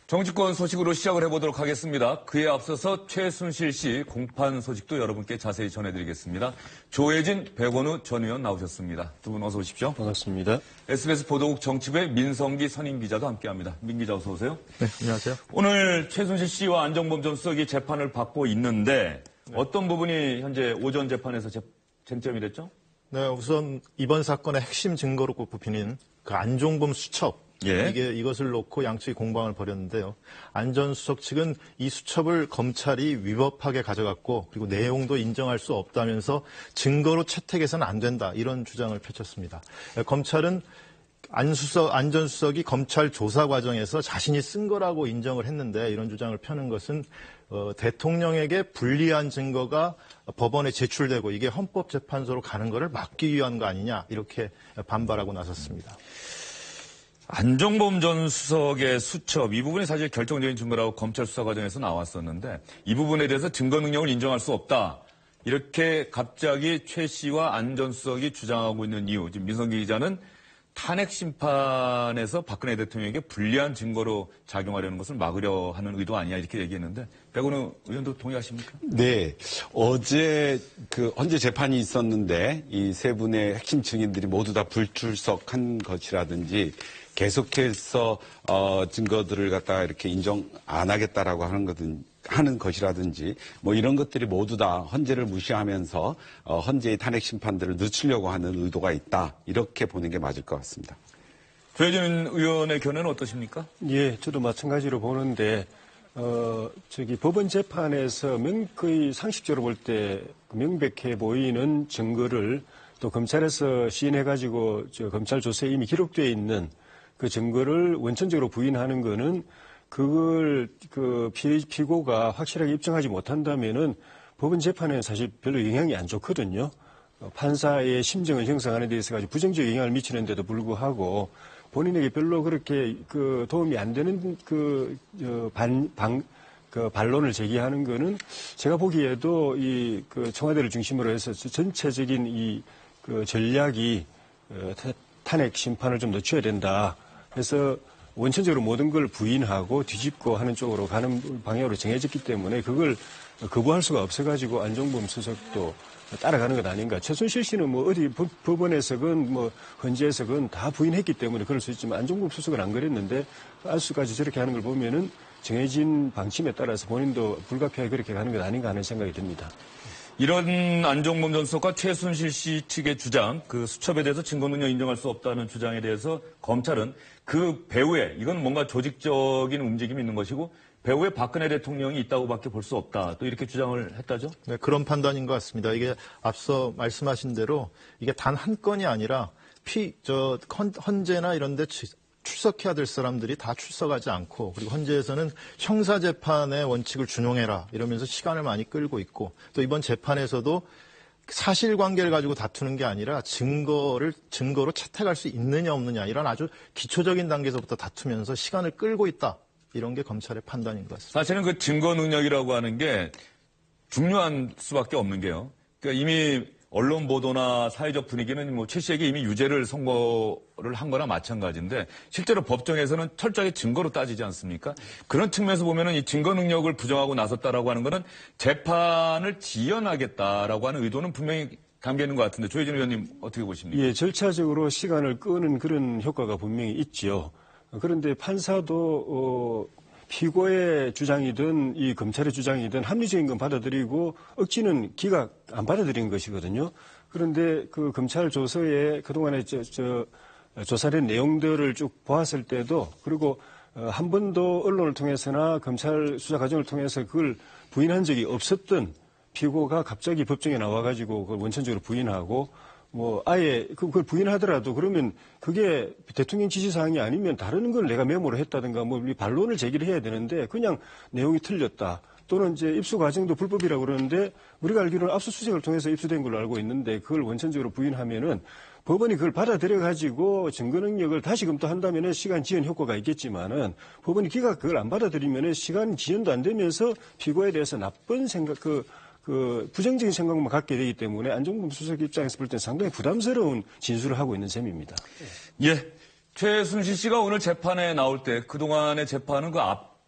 정치권 소식으로 시작을 해보도록 하겠습니다. 그에 앞서서 최순실 씨 공판 소식도 여러분께 자세히 전해드리겠습니다. 조혜진, 백원우 전 의원 나오셨습니다. 두 분 어서 오십시오. 반갑습니다. SBS 보도국 정치부의 민성기 선임 기자도 함께합니다. 민 기자 어서 오세요. 네, 안녕하세요. 오늘 최순실 씨와 안종범 전 수석이 재판을 받고 있는데 어떤 부분이 현재 오전 재판에서 쟁점이 됐죠? 네, 우선 이번 사건의 핵심 증거로 꼽히는 그 안종범 수첩. 예. 이것을 놓고 양측이 공방을 벌였는데요. 안 전 수석 측은 이 수첩을 검찰이 위법하게 가져갔고 그리고 내용도 인정할 수 없다면서 증거로 채택해서는 안 된다 이런 주장을 펼쳤습니다. 검찰은 안 전 수석이 검찰 조사 과정에서 자신이 쓴 거라고 인정을 했는데 이런 주장을 펴는 것은 대통령에게 불리한 증거가 법원에 제출되고 이게 헌법재판소로 가는 것을 막기 위한 거 아니냐 이렇게 반발하고 나섰습니다. 안종범 전 수석의 수첩, 이 부분이 사실 결정적인 증거라고 검찰 수사 과정에서 나왔었는데 이 부분에 대해서 증거 능력을 인정할 수 없다. 이렇게 갑자기 최 씨와 안 전 수석이 주장하고 있는 이유, 지금 민성기 기자는 탄핵 심판에서 박근혜 대통령에게 불리한 증거로 작용하려는 것을 막으려 하는 의도 아니냐 이렇게 얘기했는데 백원우 의원도 동의하십니까? 네. 어제 헌재 재판이 있었는데 이 세 분의 핵심 증인들이 모두 다 불출석한 것이라든지 계속해서 증거들을 갖다가 이렇게 인정 안 하겠다라고 하는 것이라든지 뭐 이런 것들이 모두 다 헌재를 무시하면서 헌재의 탄핵 심판들을 늦추려고 하는 의도가 있다. 이렇게 보는 게 맞을 것 같습니다. 조혜진 의원의 견해는 어떠십니까? 예, 저도 마찬가지로 보는데 법원 재판에서 거의 상식적으로 볼 때 명백해 보이는 증거를 또 검찰에서 시인해가지고 검찰 조사에 이미 기록되어 있는 그 증거를 원천적으로 부인하는 거는 그걸 피고가 확실하게 입증하지 못한다면은 법원 재판에는 사실 별로 영향이 안 좋거든요. 판사의 심정을 형성하는 데 있어서 부정적 영향을 미치는데도 불구하고 본인에게 별로 그렇게 도움이 안 되는 반론을 제기하는 거는 제가 보기에도 청와대를 중심으로 해서 전체적인 전략이 탄핵 심판을 좀 늦춰야 된다. 그래서 원천적으로 모든 걸 부인하고 뒤집고 하는 쪽으로 가는 방향으로 정해졌기 때문에 그걸 거부할 수가 없어가지고 안종범 수석도 따라가는 것 아닌가. 최순실 씨는 어디 법원에서건 헌재에서건 다 부인했기 때문에 그럴 수 있지만 안종범 수석은 안 그랬는데 알수까지 저렇게 하는 걸 보면은 정해진 방침에 따라서 본인도 불가피하게 그렇게 가는 것 아닌가 하는 생각이 듭니다. 이런 안종범 전 수석과 최순실 씨 측의 주장, 그 수첩에 대해서 증거 능력 인정할 수 없다는 주장에 대해서 검찰은 그 배후에 이건 뭔가 조직적인 움직임이 있는 것이고 배후에 박근혜 대통령이 있다고밖에 볼 수 없다. 또 이렇게 주장을 했다죠? 네, 그런 판단인 것 같습니다. 이게 앞서 말씀하신 대로 이게 단 한 건이 아니라 헌재나 이런 데 출석해야 될 사람들이 다 출석하지 않고 그리고 헌재에서는 형사재판의 원칙을 준용해라 이러면서 시간을 많이 끌고 있고 또 이번 재판에서도 사실관계를 가지고 다투는 게 아니라 증거로 채택할 수 있느냐 없느냐 이런 아주 기초적인 단계에서부터 다투면서 시간을 끌고 있다. 이런 게 검찰의 판단인 것 같습니다. 사실은 그 증거 능력이라고 하는 게 중요한 수밖에 없는 게요. 그러니까 이미 언론 보도나 사회적 분위기는 최 씨에게 이미 유죄를 선고를 한 거나 마찬가지인데 실제로 법정에서는 철저하게 증거로 따지지 않습니까? 그런 측면에서 보면은 이 증거 능력을 부정하고 나섰다라고 하는 거는 재판을 지연하겠다라고 하는 의도는 분명히 담겨 있는 것 같은데 조혜진 의원님 어떻게 보십니까? 예, 절차적으로 시간을 끄는 그런 효과가 분명히 있죠. 그런데 판사도 피고의 주장이든 이 검찰의 주장이든 합리적인 건 받아들이고 억지는 기각 안 받아들인 것이거든요. 그런데 그 검찰 조서에 그동안에 조사된 내용들을 쭉 보았을 때도 그리고 한 번도 언론을 통해서나 검찰 수사 과정을 통해서 그걸 부인한 적이 없었던 피고가 갑자기 법정에 나와가지고 그걸 원천적으로 부인하고 아예 그걸 부인하더라도 그러면 그게 대통령 지시사항이 아니면 다른 걸 내가 메모를 했다든가 반론을 제기를 해야 되는데 그냥 내용이 틀렸다. 또는 이제 입수 과정도 불법이라고 그러는데 우리가 알기로는 압수수색을 통해서 입수된 걸로 알고 있는데 그걸 원천적으로 부인하면은 법원이 그걸 받아들여가지고 증거 능력을 다시 검토한다면은 시간 지연 효과가 있겠지만은 법원이 그걸 안 받아들이면은 시간 지연도 안 되면서 피고에 대해서 나쁜 생각, 부정적인 생각만 갖게 되기 때문에 안종범 수석 입장에서 볼 때는 상당히 부담스러운 진술을 하고 있는 셈입니다. 예. 최순실 씨가 오늘 재판에 나올 때 그동안의 재판은 그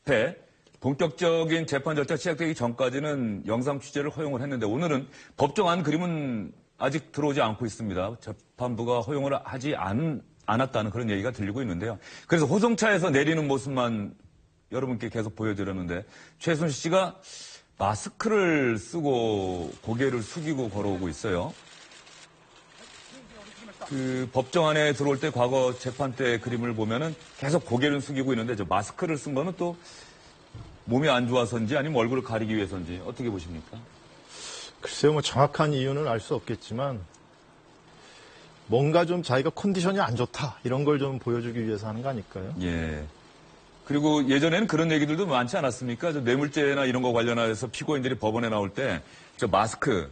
앞에 본격적인 재판 절차 시작되기 전까지는 영상 취재를 허용을 했는데 오늘은 법정 안 그림은 아직 들어오지 않고 있습니다. 재판부가 허용을 하지 않았다는 그런 얘기가 들리고 있는데요. 그래서 호송차에서 내리는 모습만 여러분께 계속 보여드렸는데 최순실 씨가 마스크를 쓰고 고개를 숙이고 걸어오고 있어요. 그 법정 안에 들어올 때 과거 재판 때 그림을 보면은 계속 고개를 숙이고 있는데 저 마스크를 쓴 거는 또 몸이 안 좋아서인지 아니면 얼굴을 가리기 위해서인지 어떻게 보십니까? 글쎄요, 뭐 정확한 이유는 알 수 없겠지만 뭔가 좀 자기가 컨디션이 안 좋다 이런 걸 좀 보여주기 위해서 하는 거 아닐까요? 예. 그리고 예전에는 그런 얘기들도 많지 않았습니까? 저 뇌물죄나 이런 거 관련해서 피고인들이 법원에 나올 때 저 마스크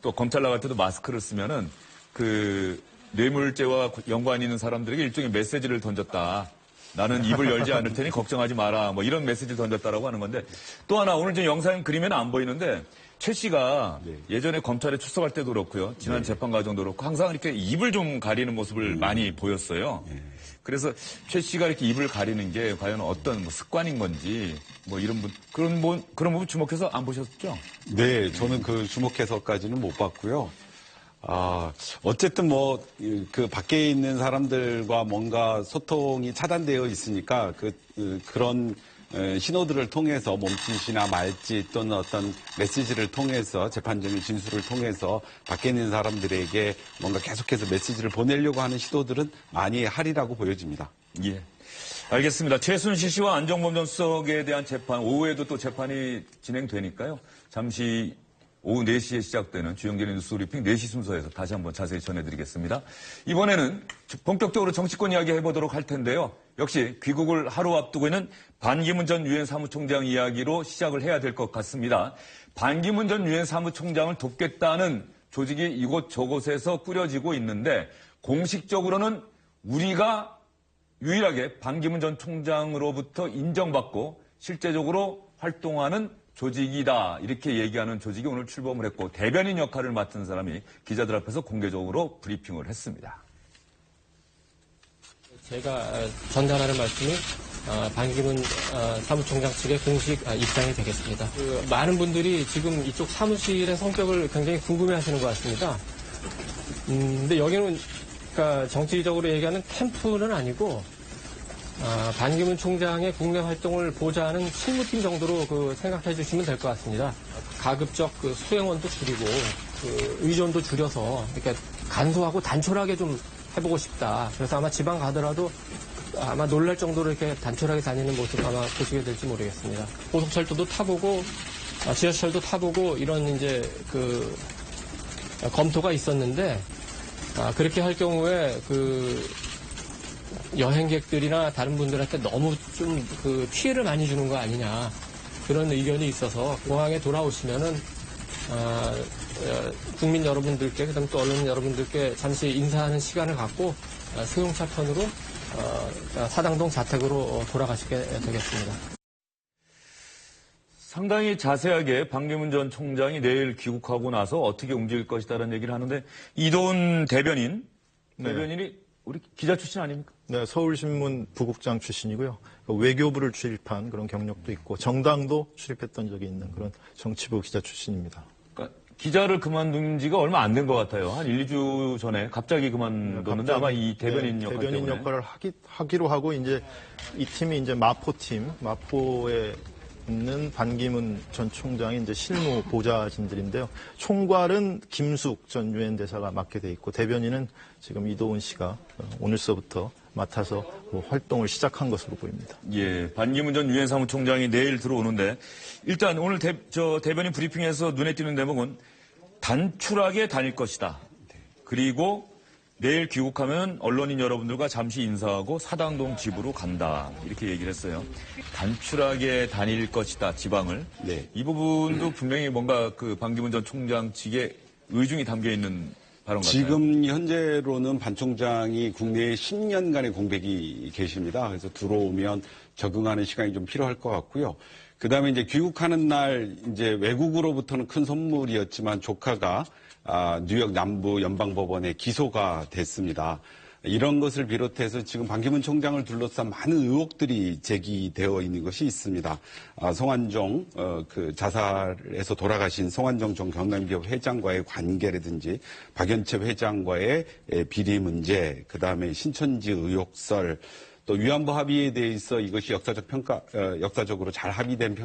또 검찰 나갈 때도 마스크를 쓰면은 그 뇌물죄와 연관이 있는 사람들에게 일종의 메시지를 던졌다. 나는 입을 열지 않을 테니 걱정하지 마라. 뭐 이런 메시지를 던졌다라고 하는 건데 또 하나 오늘 지금 영상 그림에는 안 보이는데 최 씨가 예전에 검찰에 출석할 때도 그렇고요. 지난 재판 과정도 그렇고 항상 이렇게 입을 좀 가리는 모습을 많이 보였어요. 그래서 최 씨가 이렇게 입을 가리는 게 과연 어떤 뭐 습관인 건지 뭐 이런 그런 부분 주목해서 안 보셨죠? 네, 저는 그 주목해서까지는 못 봤고요. 어쨌든 뭐, 그 밖에 있는 사람들과 뭔가 소통이 차단되어 있으니까 그런 신호들을 통해서 몸짓이나 말짓 또는 어떤 메시지를 통해서 재판정의 진술을 통해서 밖에 있는 사람들에게 뭔가 계속해서 메시지를 보내려고 하는 시도들은 많이 하리라고 보여집니다. 예. 알겠습니다. 최순실 씨와 안정범 전 수석에 대한 재판, 오후에도 또 재판이 진행되니까요. 잠시 오후 4시에 시작되는 주영진의 뉴스 브리핑 4시 순서에서 다시 한번 자세히 전해드리겠습니다. 이번에는 본격적으로 정치권 이야기 해보도록 할 텐데요. 역시 귀국을 하루 앞두고 있는 반기문 전 유엔 사무총장 이야기로 시작을 해야 될 것 같습니다. 반기문 전 유엔 사무총장을 돕겠다는 조직이 이곳저곳에서 꾸려지고 있는데 공식적으로는 우리가 유일하게 반기문 전 총장으로부터 인정받고 실제적으로 활동하는 조직이다 이렇게 얘기하는 조직이 오늘 출범을 했고 대변인 역할을 맡은 사람이 기자들 앞에서 공개적으로 브리핑을 했습니다. 제가 전달하는 말씀이 반기문 사무총장 측의 공식 입장이 되겠습니다. 많은 분들이 지금 이쪽 사무실의 성격을 굉장히 궁금해하시는 것 같습니다. 근데 여기는 그러니까 정치적으로 얘기하는 캠프는 아니고 반기문 총장의 국내 활동을 보좌하는 실무팀 정도로 생각해 주시면 될 것 같습니다. 가급적 수행원도 줄이고 의존도 줄여서 이렇게 간소하고 단촐하게 좀 해보고 싶다. 그래서 아마 지방 가더라도 아마 놀랄 정도로 이렇게 단촐하게 다니는 모습 아마 보시게 될지 모르겠습니다. 고속철도도 타보고 지하철도 타보고 이런 이제 검토가 있었는데 그렇게 할 경우에 여행객들이나 다른 분들한테 너무 좀 피해를 많이 주는 거 아니냐 그런 의견이 있어서 공항에 돌아오시면은 국민 여러분들께 그다음에 또 언론 여러분들께 잠시 인사하는 시간을 갖고 승용차 편으로 사당동 자택으로 돌아가시게 되겠습니다. 상당히 자세하게 반기문 전 총장이 내일 귀국하고 나서 어떻게 움직일 것이다라는 얘기를 하는데 이도훈 대변인이 우리 기자 출신 아닙니까? 네, 서울신문 부국장 출신이고요. 외교부를 출입한 그런 경력도 있고 정당도 출입했던 적이 있는 그런 정치부 기자 출신입니다. 그러니까 기자를 그만둔 지가 얼마 안 된 것 같아요. 한 1, 2주 전에 갑자기 그만뒀는데 아마 이 대변인 역할 대변인 때문에. 역할을 하기로 하고 이제 이 팀이 이제 마포에 있는 반기문 전 총장의 이제 실무 보좌진들인데요. 총괄은 김숙 전 유엔 대사가 맡게 돼 있고 대변인은 지금 이도훈 씨가 오늘서부터 맡아서 활동을 시작한 것으로 보입니다. 예, 반기문 전 유엔 사무총장이 내일 들어오는데 일단 오늘 대변인 브리핑에서 눈에 띄는 대목은 단출하게 다닐 것이다. 그리고 내일 귀국하면 언론인 여러분들과 잠시 인사하고 사당동 집으로 간다. 이렇게 얘기를 했어요. 단출하게 다닐 것이다, 지방을. 네. 이 부분도 분명히 뭔가 반기문 전 총장 측의 의중이 담겨 있는 발언 같아요. 지금 현재로는 반 총장이 국내에 10년간의 공백이 계십니다. 그래서 들어오면 적응하는 시간이 좀 필요할 것 같고요. 그 다음에 이제 귀국하는 날 이제 외국으로부터는 큰 선물이었지만 조카가 뉴욕 남부 연방법원에 기소가 됐습니다. 이런 것을 비롯해서 지금 반기문 총장을 둘러싼 많은 의혹들이 제기되어 있는 것이 있습니다. 송환종 그 자살에서 돌아가신 송환종 전 경남기업 회장과의 관계라든지 박연채 회장과의 비리 문제, 그다음에 신천지 의혹설, 또 위안부 합의에 대해서 이것이 역사적으로 잘 합의된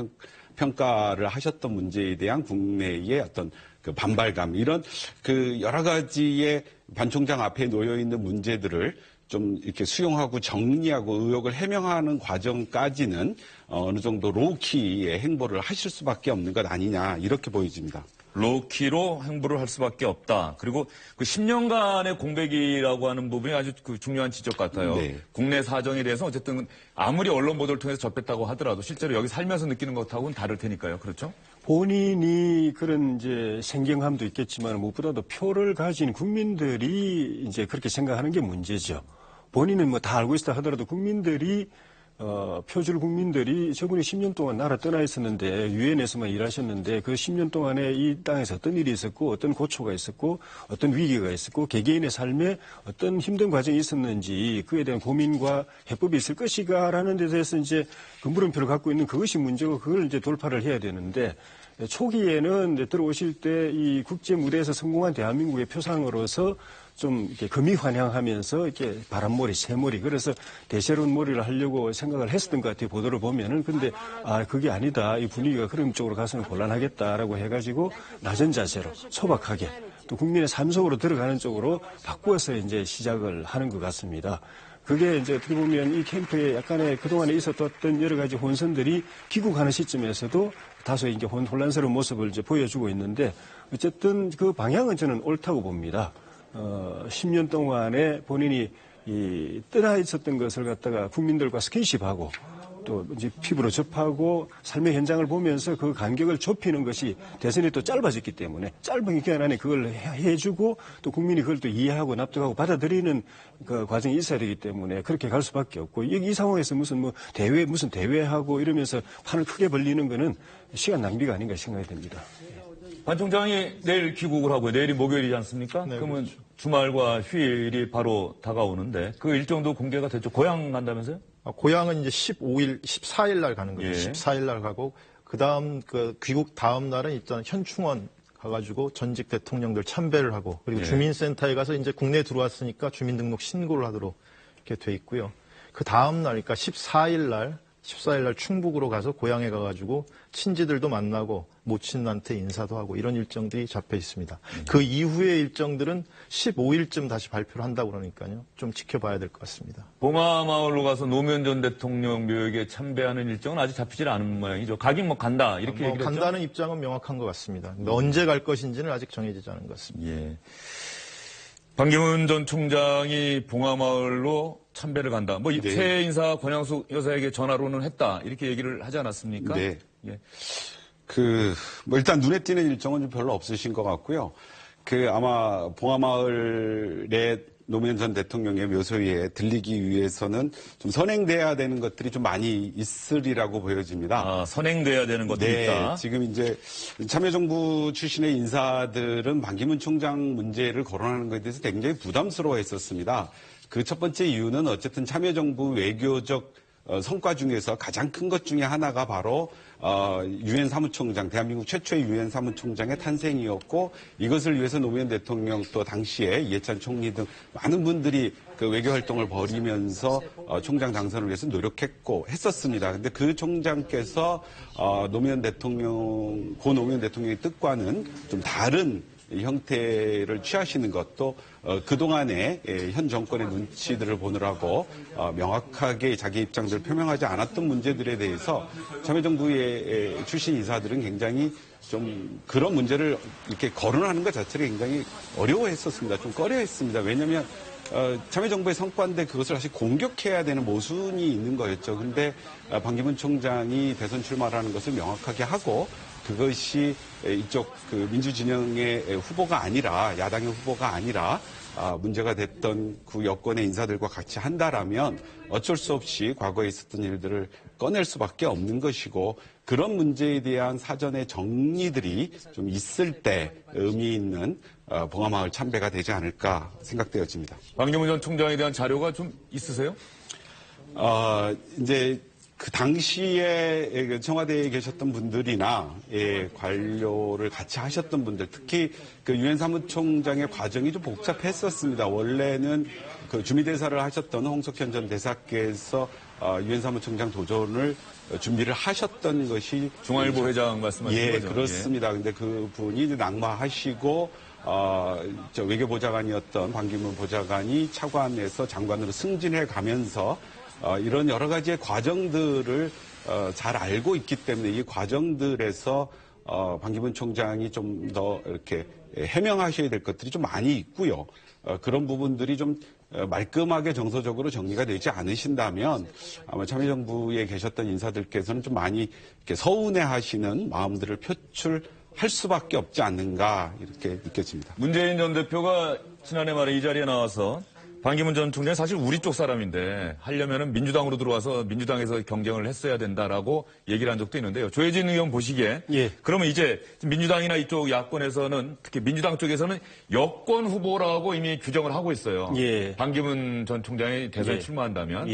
평가를 하셨던 문제에 대한 국내의 어떤 그 반발감, 이런 그 여러 가지의 반 총장 앞에 놓여 있는 문제들을 좀 이렇게 수용하고 정리하고 의혹을 해명하는 과정까지는 어느 정도 로우키의 행보를 하실 수밖에 없는 것 아니냐, 이렇게 보여집니다. 로키로 행보를 할 수밖에 없다. 그리고 그 10년간의 공백이라고 하는 부분이 아주 그 중요한 지적 같아요. 네. 국내 사정에 대해서 어쨌든 아무리 언론 보도를 통해서 접했다고 하더라도 실제로 여기 살면서 느끼는 것하고는 다를 테니까요. 그렇죠? 본인이 그런 이제 생경함도 있겠지만 무엇보다도 표를 가진 국민들이 이제 그렇게 생각하는 게 문제죠. 본인은 뭐 다 알고 있다 하더라도 국민들이 표줄 국민들이 저분이 10년 동안 나라 떠나 있었는데 유엔에서만 일하셨는데 그 10년 동안에 이 땅에서 어떤 일이 있었고 어떤 고초가 있었고 어떤 위기가 있었고 개개인의 삶에 어떤 힘든 과정이 있었는지 그에 대한 고민과 해법이 있을 것이가라는 데 대해서 이제 그 물음표를 갖고 있는 그것이 문제고 그걸 이제 돌파를 해야 되는데 초기에는 이제 들어오실 때 이 국제 무대에서 성공한 대한민국의 표상으로서 좀 이렇게 금이환영하면서 이렇게 바람머리, 새머리, 그래서 대세로운 머리를 하려고 생각을 했었던 것 같아요. 보도를 보면은. 근데, 그게 아니다. 이 분위기가 그런 쪽으로 가서는 곤란하겠다라고 해가지고 낮은 자세로 소박하게 또 국민의 삶 속으로 들어가는 쪽으로 바꾸어서 이제 시작을 하는 것 같습니다. 그게 이제 어떻게 보면 이 캠프에 약간의 그동안에 있었던 여러 가지 혼선들이 귀국하는 시점에서도 다소 이제 혼란스러운 모습을 이제 보여주고 있는데 어쨌든 그 방향은 저는 옳다고 봅니다. 10년 동안에 본인이 떠나 있었던 것을 갖다가 국민들과 스킨십하고 또 이제 피부로 접하고 삶의 현장을 보면서 그 간격을 좁히는 것이 대선이 또 짧아졌기 때문에 짧은 기간 안에 그걸 해주고 또 국민이 그걸 또 이해하고 납득하고 받아들이는 그 과정이 있어야 되기 때문에 그렇게 갈 수밖에 없고 이 상황에서 무슨 대회하고 이러면서 판을 크게 벌리는 거는 시간 낭비가 아닌가 생각이 됩니다. 반 총장이 내일 귀국을 하고요. 내일이 목요일이지 않습니까? 네, 그러면 그렇죠. 주말과 휴일이 바로 다가오는데 그 일정도 공개가 됐죠. 고향 간다면서요? 고향은 이제 14일 날 가는 거죠. 예. 14일 날 가고 그다음 그 귀국 다음 날은 일단 현충원 가가지고 전직 대통령들 참배를 하고 그리고 예. 주민센터에 가서 이제 국내에 들어왔으니까 주민등록 신고를 하도록 이렇게 돼 있고요. 그 다음 날, 그러니까 14일 날 충북으로 가서 고향에 가가지고 친지들도 만나고 모친한테 인사도 하고 이런 일정들이 잡혀 있습니다. 그 이후의 일정들은 15일쯤 다시 발표를 한다고 그러니까요. 좀 지켜봐야 될 것 같습니다. 봉화마을로 가서 노무현 전 대통령 묘역에 참배하는 일정은 아직 잡히질 않은 모양이죠. 가긴 뭐 간다 이렇게 얘기를 했죠. 간다는 입장은 명확한 것 같습니다. 근데 언제 갈 것인지는 아직 정해지지 않은 것 같습니다. 예. 반기문 전 총장이 봉화마을로 참배를 간다. 뭐 네. 새 인사 권양숙 여사에게 전화로는 했다. 이렇게 얘기를 하지 않았습니까? 네. 예. 뭐 일단 눈에 띄는 일정은 좀 별로 없으신 것 같고요. 아마 봉화마을에 노무현 전 대통령의 묘소에 들리기 위해서는 좀 선행돼야 되는 것들이 좀 많이 있으리라고 보여집니다. 선행돼야 되는 것도 네, 있다. 지금 이제 참여정부 출신의 인사들은 반기문 총장 문제를 거론하는 것에 대해서 굉장히 부담스러워 했었습니다. 그 첫 번째 이유는 어쨌든 참여정부 외교적 성과 중에서 가장 큰 것 중에 하나가 바로 유엔 사무총장, 대한민국 최초의 유엔 사무총장의 탄생이었고 이것을 위해서 노무현 대통령 또 당시에 이해찬 총리 등 많은 분들이 그 외교 활동을 벌이면서 총장 당선을 위해서 노력했고 했었습니다. 근데 그 총장께서 고 노무현 대통령의 뜻과는 좀 다른 형태를 취하시는 것도 그동안의 현 정권의 눈치들을 보느라고 명확하게 자기 입장들을 표명하지 않았던 문제들에 대해서 참여정부의 출신 인사들은 굉장히 좀 그런 문제를 이렇게 거론하는 것 자체를 굉장히 어려워했었습니다. 좀 꺼려했습니다. 왜냐하면 참여정부의 성과인데 그것을 다시 공격해야 되는 모순이 있는 거였죠. 근데 반기문 총장이 대선 출마를 하는 것을 명확하게 하고 그것이 이쪽 그 민주진영의 후보가 아니라 야당의 후보가 아니라 문제가 됐던 그 여권의 인사들과 같이 한다라면 어쩔 수 없이 과거에 있었던 일들을 꺼낼 수밖에 없는 것이고 그런 문제에 대한 사전의 정리들이 좀 있을 때 의미 있는 봉화마을 참배가 되지 않을까 생각되어집니다. 반기문 전 총장에 대한 자료가 좀 있으세요? 이제 그 당시에 청와대에 계셨던 분들이나 관료를 같이 하셨던 분들, 특히 그 유엔 사무총장의 과정이 좀 복잡했었습니다. 원래는 그 주미대사를 하셨던 홍석현 전 대사께서 유엔 사무총장 도전을 준비를 하셨던 것이 중앙일보 회장 말씀하신 거죠? 그렇습니다. 근데 그 분이 이제 낙마하시고 저 외교보좌관이었던 반기문 보좌관이 차관에서 장관으로 승진해 가면서 이런 여러 가지의 과정들을 잘 알고 있기 때문에 이 과정들에서 반기문 총장이 좀 더 이렇게 해명하셔야 될 것들이 좀 많이 있고요. 그런 부분들이 좀 말끔하게 정서적으로 정리가 되지 않으신다면 아마 참여정부에 계셨던 인사들께서는 좀 많이 이렇게 서운해하시는 마음들을 표출할 수밖에 없지 않는가 이렇게 느껴집니다. 문재인 전 대표가 지난해 말에 이 자리에 나와서 반기문 전 총장이 사실 우리 쪽 사람인데 하려면은 민주당으로 들어와서 민주당에서 경쟁을 했어야 된다라고 얘기를 한 적도 있는데요. 조혜진 의원 보시기에 그러면 이제 민주당이나 이쪽 야권에서는 특히 민주당 쪽에서는 여권 후보라고 이미 규정을 하고 있어요. 반기문 전 총장이 대선에 출마한다면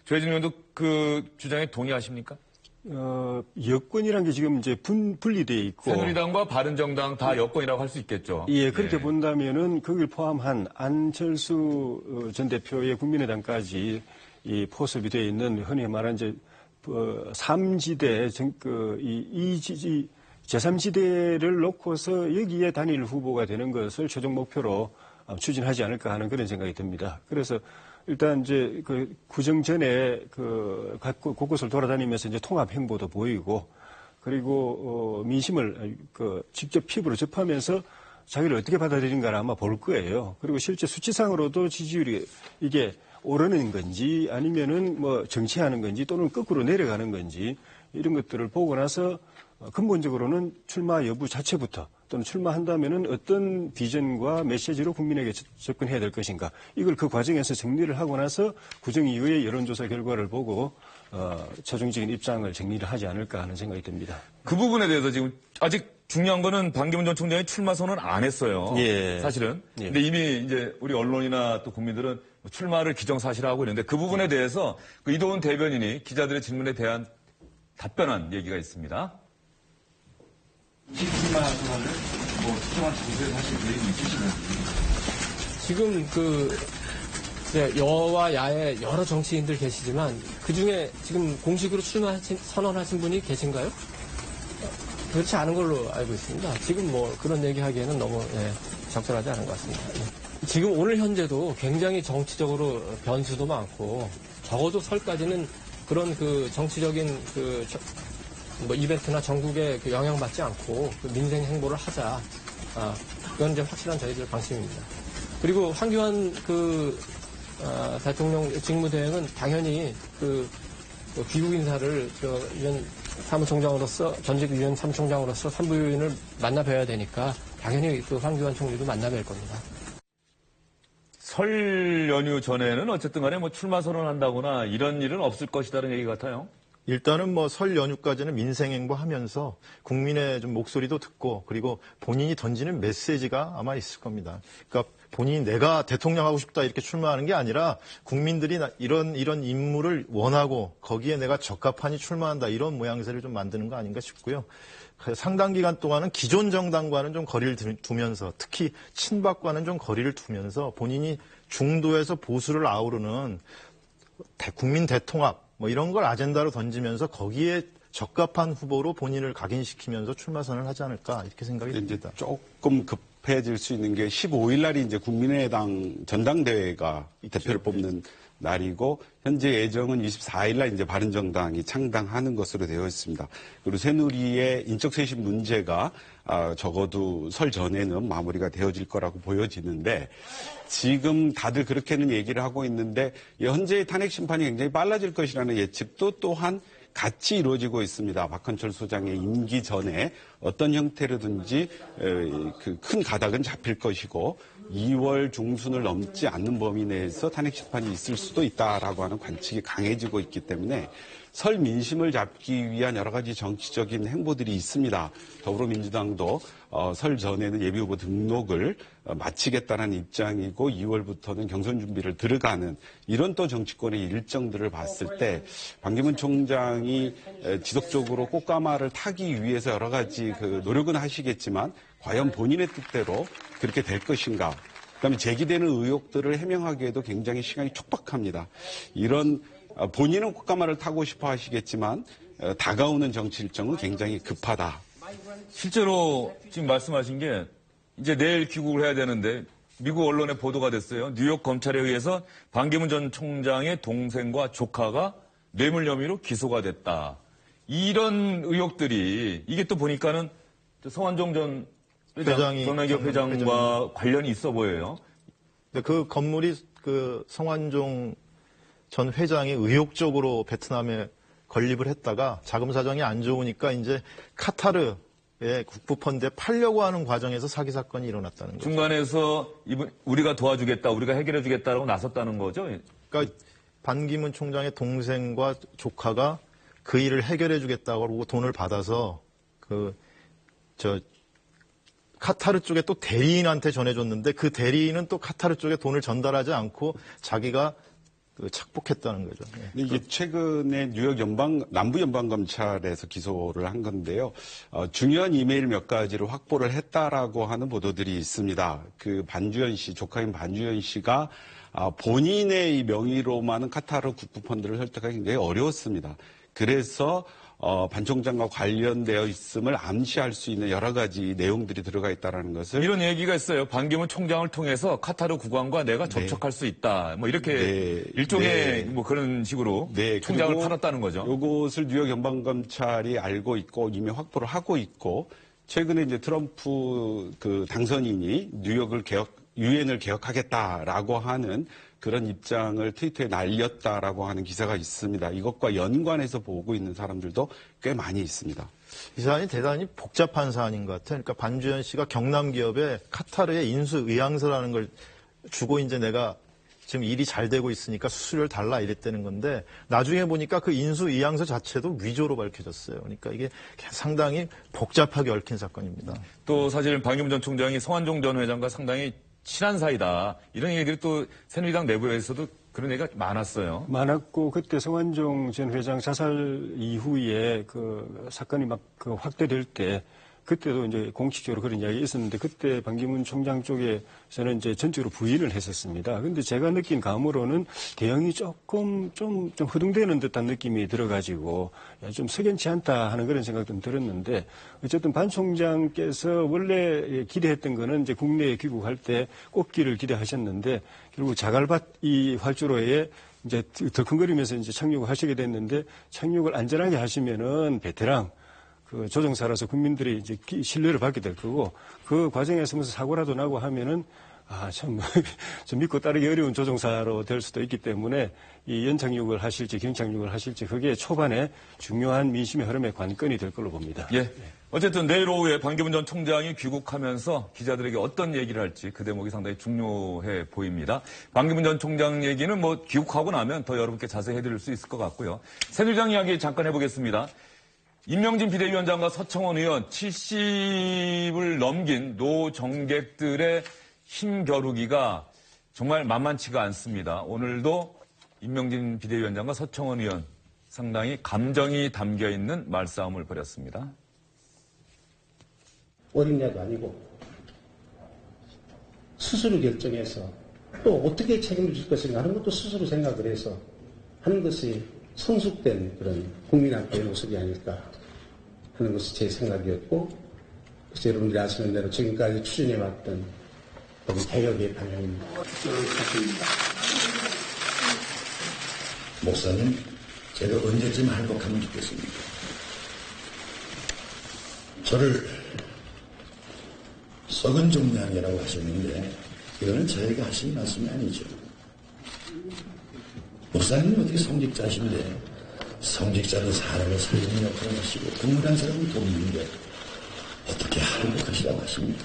조혜진 의원도 그 주장에 동의하십니까? 여권이란 게 지금 이제 분리되어 있고. 새누리당과 바른정당 다 여권이라고 할 수 있겠죠. 그렇게 본다면은 거기를 포함한 안철수 전 대표의 국민의당까지 이 포섭이 되어 있는 흔히 말하는 이제 3지대, 제3지대를 놓고서 여기에 단일 후보가 되는 것을 최종 목표로 추진하지 않을까 하는 그런 생각이 듭니다. 그래서 일단 이제 그 구정 전에 그 곳곳을 돌아다니면서 이제 통합 행보도 보이고 그리고 민심을 그 직접 피부로 접하면서 자기를 어떻게 받아들인가를 아마 볼 거예요. 그리고 실제 수치상으로도 지지율이 이게 오르는 건지 아니면은 뭐 정치하는 건지 또는 거꾸로 내려가는 건지 이런 것들을 보고 나서 근본적으로는 출마 여부 자체부터 또는 출마한다면은 어떤 비전과 메시지로 국민에게 접근해야 될 것인가. 이걸 그 과정에서 정리를 하고 나서 구정 이후에 여론조사 결과를 보고 최종적인 입장을 정리를 하지 않을까 하는 생각이 듭니다. 그 부분에 대해서 지금 아직 중요한 거는 반기문 전 총장이 출마 선언 안 했어요. 사실은. 근데 이미 이제 우리 언론이나 또 국민들은 출마를 기정사실화하고 있는데 그 부분에 대해서 그 이도훈 대변인이 기자들의 질문에 대한 답변한 얘기가 있습니다. 출마 선언을 특정한 장소에서 하실 계획이 있으신가요? 지금 여와 야의 여러 정치인들 계시지만 그 중에 지금 공식으로 출마 선언하신 분이 계신가요? 그렇지 않은 걸로 알고 있습니다. 지금 뭐 그런 얘기하기에는 너무 적절하지 않은 것 같습니다. 지금 오늘 현재도 굉장히 정치적으로 변수도 많고 적어도 설까지는 그런 그 정치적인 뭐 이벤트나 전국에 그 영향받지 않고 그 민생 행보를 하자. 그건 이제 확실한 저희들 방침입니다. 그리고 황교안 대통령 직무대행은 당연히 귀국 인사를 유엔 사무총장으로서 전직 유엔 사무총장으로서 산부요인을 만나 뵈야 되니까 당연히 황교안 총리도 만나 뵐 겁니다. 설 연휴 전에는 어쨌든 간에 뭐 출마 선언한다거나 이런 일은 없을 것이다는 얘기 같아요. 일단은 뭐 설 연휴까지는 민생 행보하면서 국민의 좀 목소리도 듣고 그리고 본인이 던지는 메시지가 아마 있을 겁니다. 그러니까 본인이 내가 대통령 하고 싶다 이렇게 출마하는 게 아니라 국민들이 이런 인물을 원하고 거기에 내가 적합하니 출마한다 이런 모양새를 좀 만드는 거 아닌가 싶고요. 상당 기간 동안은 기존 정당과는 좀 거리를 두면서 특히 친박과는 좀 거리를 두면서 본인이 중도에서 보수를 아우르는 국민 대통합 뭐 이런 걸 아젠다로 던지면서 거기에 적합한 후보로 본인을 각인시키면서 출마 선언을 하지 않을까 이렇게 생각이 듭니다. 이제 조금 급해질 수 있는 게 15일 날이 이제 국민의당 전당대회가 대표를 뽑는 날이고 현재 예정은 24일 날 이제 바른정당이 창당하는 것으로 되어 있습니다. 그리고 새누리의 인적 쇄신 문제가 적어도 설 전에는 마무리가 되어질 거라고 보여지는데 지금 다들 그렇게는 얘기를 하고 있는데 현재의 탄핵 심판이 굉장히 빨라질 것이라는 예측도 또한 같이 이루어지고 있습니다. 박헌철 소장의 임기 전에 어떤 형태로든지 그 큰 가닥은 잡힐 것이고 2월 중순을 넘지 않는 범위 내에서 탄핵 심판이 있을 수도 있다라고 하는 관측이 강해지고 있기 때문에 설 민심을 잡기 위한 여러 가지 정치적인 행보들이 있습니다. 더불어민주당도 설 전에는 예비후보 등록을 마치겠다는 입장이고 2월부터는 경선 준비를 들어가는 이런 또 정치권의 일정들을 봤을 때 반기문 총장이 지속적으로 꽃가마를 타기 위해서 여러 가지 그 노력은 하시겠지만 과연 본인의 뜻대로 그렇게 될 것인가. 그다음에 제기되는 의혹들을 해명하기에도 굉장히 시간이 촉박합니다. 이런 본인은 꽃가마를 타고 싶어 하시겠지만 다가오는 정치 일정은 굉장히 급하다. 실제로 지금 말씀하신 게 이제 내일 귀국을 해야 되는데 미국 언론에 보도가 됐어요. 뉴욕 검찰에 의해서 반기문 전 총장의 동생과 조카가 뇌물 혐의로 기소가 됐다. 이런 의혹들이 이게 또 보니까는 성완종 전 전화기업 회장과 관련이 있어 보여요. 그 건물이 그 성완종 전 회장이 의욕적으로 베트남에 건립을 했다가 자금 사정이 안 좋으니까 이제 카타르의 국부 펀드에 팔려고 하는 과정에서 사기 사건이 일어났다는 거죠. 중간에서 우리가 도와주겠다, 우리가 해결해 주겠다라고 나섰다는 거죠. 그러니까 반기문 총장의 동생과 조카가 그 일을 해결해 주겠다고 하고 돈을 받아서 카타르 쪽에 또 대리인한테 전해줬는데 그 대리인은 또 카타르 쪽에 돈을 전달하지 않고 자기가 착복했다는 거죠. 예. 이게 최근에 뉴욕 남부연방검찰에서 기소를 한 건데요. 중요한 이메일 몇 가지를 확보를 했다라고 하는 보도들이 있습니다. 그 반주현 씨, 조카인 반주현 씨가 본인의 이 명의로만은 카타르 국부펀드를 설득하기 굉장히 어려웠습니다. 그래서 반 총장과 관련되어 있음을 암시할 수 있는 여러 가지 내용들이 들어가 있다는 것을 이런 얘기가 있어요. 반기문 총장을 통해서 카타르 국왕과 내가 접촉할 수 있다. 뭐 이렇게 일종의 뭐 그런 식으로 총장을 팔았다는 거죠. 이것을 뉴욕 연방검찰이 알고 있고 이미 확보를 하고 있고 최근에 이제 트럼프 그 당선인이 유엔을 개혁하겠다라고 하는 그런 입장을 트위터에 날렸다라고 하는 기사가 있습니다. 이것과 연관해서 보고 있는 사람들도 꽤 많이 있습니다. 이 사안이 대단히 복잡한 사안인 것 같아요. 그러니까 반주현 씨가 경남 기업에 카타르의 인수 의향서라는 걸 주고 이제 내가 지금 일이 잘 되고 있으니까 수수료를 달라 이랬다는 건데 나중에 보니까 그 인수 의향서 자체도 위조로 밝혀졌어요. 그러니까 이게 상당히 복잡하게 얽힌 사건입니다. 또 사실 반기문 전 총장이 성완종 전 회장과 상당히 친한 사이다. 이런 얘기들이 또 새누리당 내부에서도 그런 얘기가 많았어요. 많았고 그때 성완종 전 회장 자살 이후에 그 사건이 막 확대될 때 그때도 이제 공식적으로 그런 이야기가 있었는데 그때 반기문 총장 쪽에서는 이제 전적으로 부인을 했었습니다. 그런데 제가 느낀 감으로는 대응이 조금 좀 허둥대는 듯한 느낌이 들어가지고 좀 석연치 않다 하는 그런 생각도 들었는데 어쨌든 반 총장께서 원래 기대했던 거는 이제 국내에 귀국할 때 꽃길을 기대하셨는데 결국 자갈밭 이 활주로에 이제 덜컹거리면서 이제 착륙을 하시게 됐는데 착륙을 안전하게 하시면은 베테랑 그 조종사라서 국민들이 이제 신뢰를 받게 될 거고 그 과정에서 무슨 사고라도 나고 하면은 좀 믿고 따르기 어려운 조종사로 될 수도 있기 때문에 이 연착륙을 하실지 경착륙을 하실지 그게 초반에 중요한 민심의 흐름의 관건이 될 걸로 봅니다. 예. 어쨌든 내일 오후에 반기문 전 총장이 귀국하면서 기자들에게 어떤 얘기를 할지 그 대목이 상당히 중요해 보입니다. 반기문 전 총장 얘기는 뭐 귀국하고 나면 더 여러분께 자세히 해드릴 수 있을 것 같고요. 새누리당 이야기 잠깐 해보겠습니다. 임명진 비대위원장과 서청원 의원 70을 넘긴 노정객들의 힘겨루기가 정말 만만치가 않습니다. 오늘도 임명진 비대위원장과 서청원 의원 상당히 감정이 담겨있는 말싸움을 벌였습니다. 어린애도 아니고 스스로 결정해서 또 어떻게 책임을 질 것인가 하는 것도 스스로 생각을 해서 하는 것이 성숙된 그런 국민학교의 모습이 아닐까 하는 것이 제 생각이었고, 그래서 여러분들이 아시는 대로 지금까지 추진해왔던 개혁의 방향입니다. 목사님, 제가 언제쯤 할복하면 좋겠습니까? 저를 썩은 종량이라고 하셨는데 이거는 저에게 하신 말씀이 아니죠. 목사님은 어떻게 성직자신데 성직자는 사람을 살리는 역할을 하시고 근무한 사람을 돕는데 어떻게 하는 것이라고 하십니까?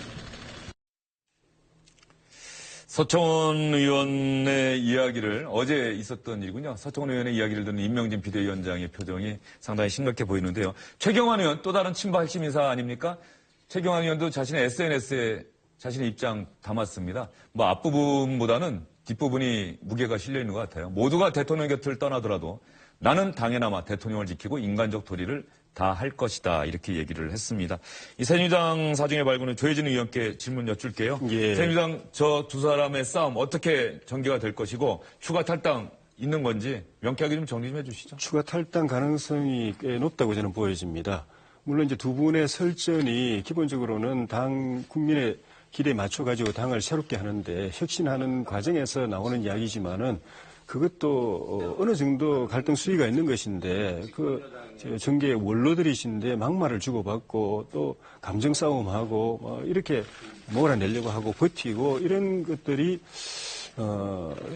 서청원 의원의 이야기를 어제 있었던 일이군요. 서청원 의원의 이야기를 듣는 임명진 비대위원장의 표정이 상당히 심각해 보이는데요. 최경환 의원 또 다른 친박 핵심 인사 아닙니까? 최경환 의원도 자신의 SNS에 자신의 입장 담았습니다. 뭐 앞부분보다는 뒷부분이 무게가 실려 있는 것 같아요. 모두가 대통령 곁을 떠나더라도 나는 당에나마 대통령을 지키고 인간적 도리를 다 할 것이다. 이렇게 얘기를 했습니다. 이 새누리당 사정의 발굴은 조혜진 의원께 질문 여쭐게요. 예. 새누리당 저 두 사람의 싸움 어떻게 전개가 될 것이고 추가 탈당 있는 건지 명쾌하게 좀 정리 좀 해주시죠. 추가 탈당 가능성이 꽤 높다고 저는 보여집니다. 물론 이제 두 분의 설전이 기본적으로는 당 국민의 기대에 맞춰가지고 당을 새롭게 하는데 혁신하는 과정에서 나오는 이야기지만은 그것도 어느 정도 갈등 수위가 있는 것인데 그 정계의 원로들이신데 막말을 주고받고 또 감정 싸움하고 뭐 이렇게 몰아내려고 하고 버티고 이런 것들이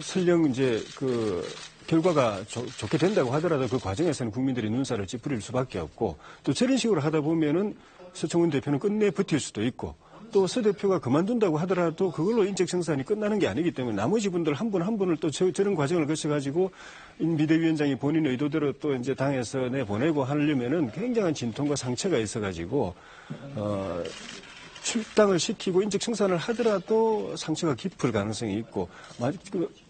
설령 이제 그 결과가 좋게 된다고 하더라도 그 과정에서는 국민들이 눈살을 찌푸릴 수밖에 없고 또 저런 식으로 하다 보면은 서청원 대표는 끝내 버틸 수도 있고 또 서 대표가 그만둔다고 하더라도 그걸로 인적 생산이 끝나는 게 아니기 때문에 나머지 분들 한 분 한 분을 또 저런 과정을 거쳐가지고 비대위원장이 본인 의도대로 또 이제 당에서 내보내고 하려면은 굉장한 진통과 상처가 있어가지고 출당을 시키고 인적 생산을 하더라도 상처가 깊을 가능성이 있고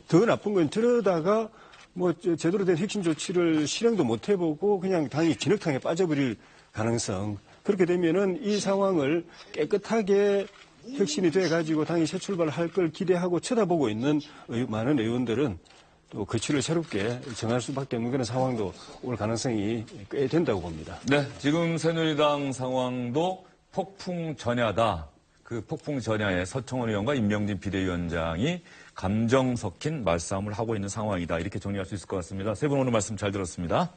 더 나쁜 건 저러다가 뭐 제대로 된 핵심 조치를 실행도 못 해보고 그냥 당이 진흙탕에 빠져버릴 가능성. 그렇게 되면은 이 상황을 깨끗하게 혁신이 돼가지고 당이 새 출발을 할 걸 기대하고 쳐다보고 있는 많은 의원들은 또 거취를 새롭게 정할 수밖에 없는 그런 상황도 올 가능성이 꽤 된다고 봅니다. 네, 지금 새누리당 상황도 폭풍 전야다. 그 폭풍 전야에 서청원 의원과 임명진 비대위원장이 감정 섞인 말싸움을 하고 있는 상황이다. 이렇게 정리할 수 있을 것 같습니다. 세 분 오늘 말씀 잘 들었습니다.